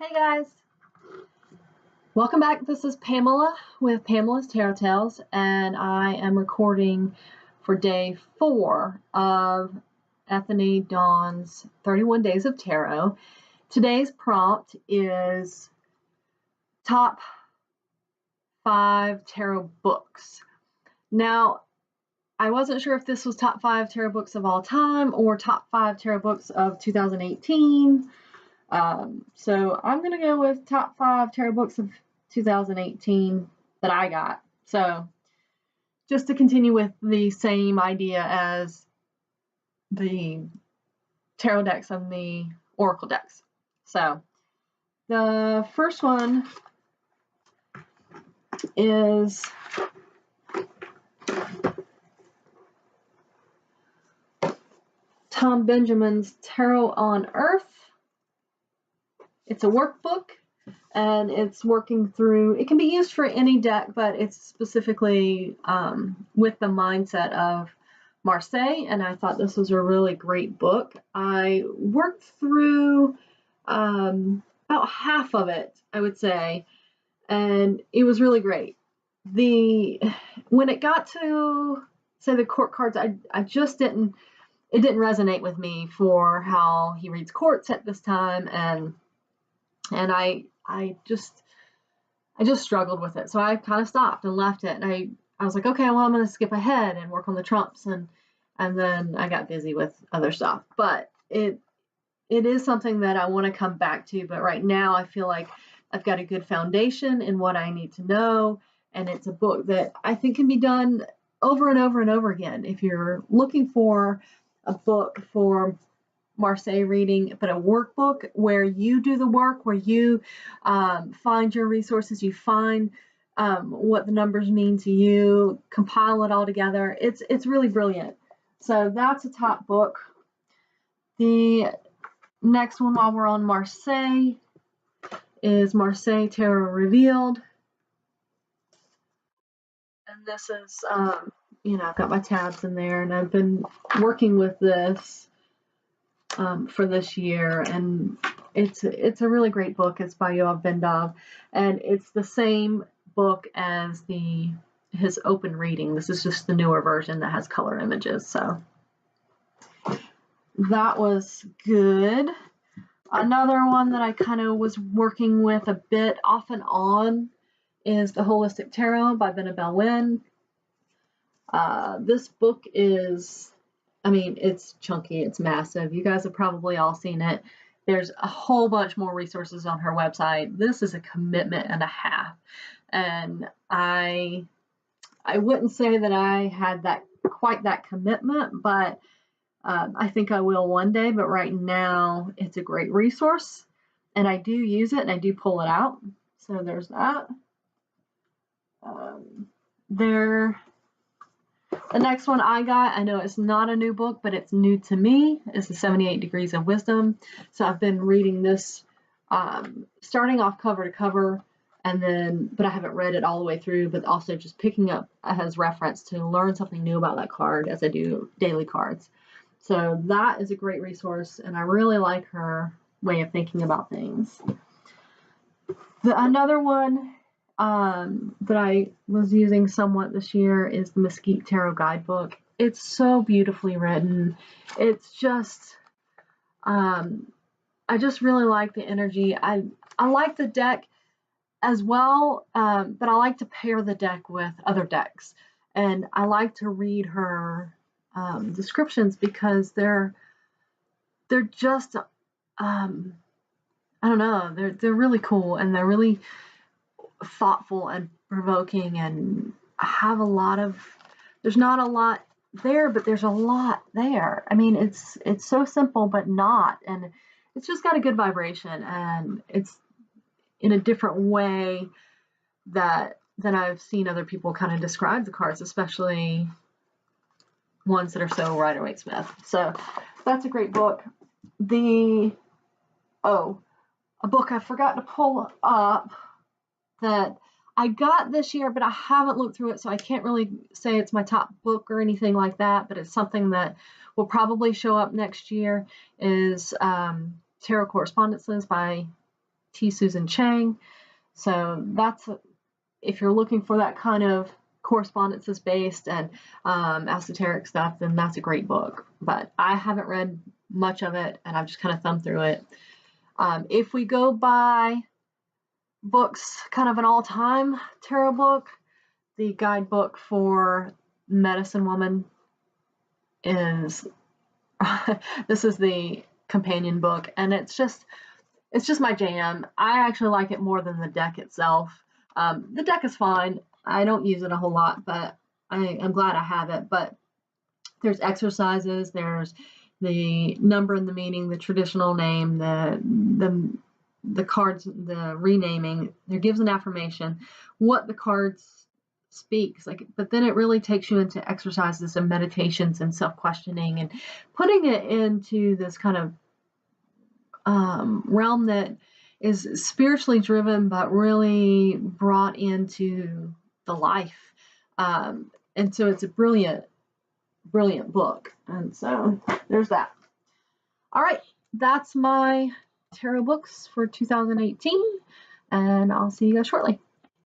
Hey guys, welcome back. This is Pamela with Pamela's Tarot Tales, and I am recording for day 4 of Ethony Dawn's 31 Days of Tarot. Today's prompt is top 5 tarot books. Now, I wasn't sure if this was top 5 tarot books of all time or top 5 tarot books of 2018. So I'm going to go with top 5 tarot books of 2018 that I got. So just to continue with the same idea as the tarot decks and the oracle decks. So the first one is Tom Benjamin's Tarot on Earth. It's a workbook, and it's working through, it can be used for any deck, but it's specifically with the mindset of Marseille, and I thought this was a really great book. I worked through about half of it, I would say, and it was really great. When it got to, say, the court cards, I just didn't, it didn't resonate with me for how he reads courts at this time, and I just struggled with it. So I kind of stopped and left it. And I was like, okay, well, I'm going to skip ahead and work on the trumps. And then I got busy with other stuff. But it is something that I want to come back to. But right now I feel like I've got a good foundation in what I need to know. And it's a book that I think can be done over and over and over again. If you're looking for a book for Marseille reading, but a workbook where you do the work, where you find your resources, you find what the numbers mean to you, compile it all together. It's really brilliant. So that's a top book. The next one, while we're on Marseille, is Marseille Tarot Revealed. And this is, I've got my tabs in there, and I've been working with this for this year, and it's a really great book. It's by Yoav Ben-Dov, and it's the same book as his open reading. This is just the newer version that has color images. So that was good. Another one that I kind of was working with a bit off and on is The Holistic Tarot by Benebell. This book is, it's chunky, it's massive. You guys have probably all seen it. There's a whole bunch more resources on her website. This is a commitment and a half. And I wouldn't say that I had quite that commitment, but I think I will one day. But right now, it's a great resource, and I do use it, and I do pull it out. So there's that. The next one I got, I know it's not a new book, but it's new to me, is the 78 Degrees of Wisdom. So I've been reading this, starting off cover to cover, but I haven't read it all the way through, but also just picking up as reference to learn something new about that card as I do daily cards. So that is a great resource, and I really like her way of thinking about things. Another one that I was using somewhat this year is the Mesquite Tarot Guidebook. It's so beautifully written. It's just, I just really like the energy. I like the deck as well, but I like to pair the deck with other decks. And I like to read her descriptions because they're just, I don't know, they're really cool, and they're really thoughtful and provoking, and have a lot of, there's not a lot there, but there's a lot there. It's so simple, but not, and it's just got a good vibration, and it's in a different way than I've seen other people kind of describe the cards, especially ones that are so Rider-Waite-Smith. So that's a great book. A book I forgot to pull up that I got this year, but I haven't looked through it, so I can't really say it's my top book or anything like that, but it's something that will probably show up next year, is Tarot Correspondences by T. Susan Chang. So that's, if you're looking for that kind of correspondences based and esoteric stuff, then that's a great book. But I haven't read much of it, and I've just kind of thumbed through it. If we go by books, kind of an all-time tarot book, the Guidebook for Medicine Woman is this is the companion book, and it's just my jam. I actually like it more than the deck itself. The deck is fine. I don't use it a whole lot, but I'm glad I have it. But there's exercises, there's the number and the meaning, the traditional name, the cards, the renaming. There gives an affirmation, what the cards speaks like, but then it really takes you into exercises and meditations and self-questioning and putting it into this kind of realm that is spiritually driven, but really brought into the life. And so it's a brilliant book. And so there's that. All right, that's my tarot books for 2018, and I'll see you guys shortly.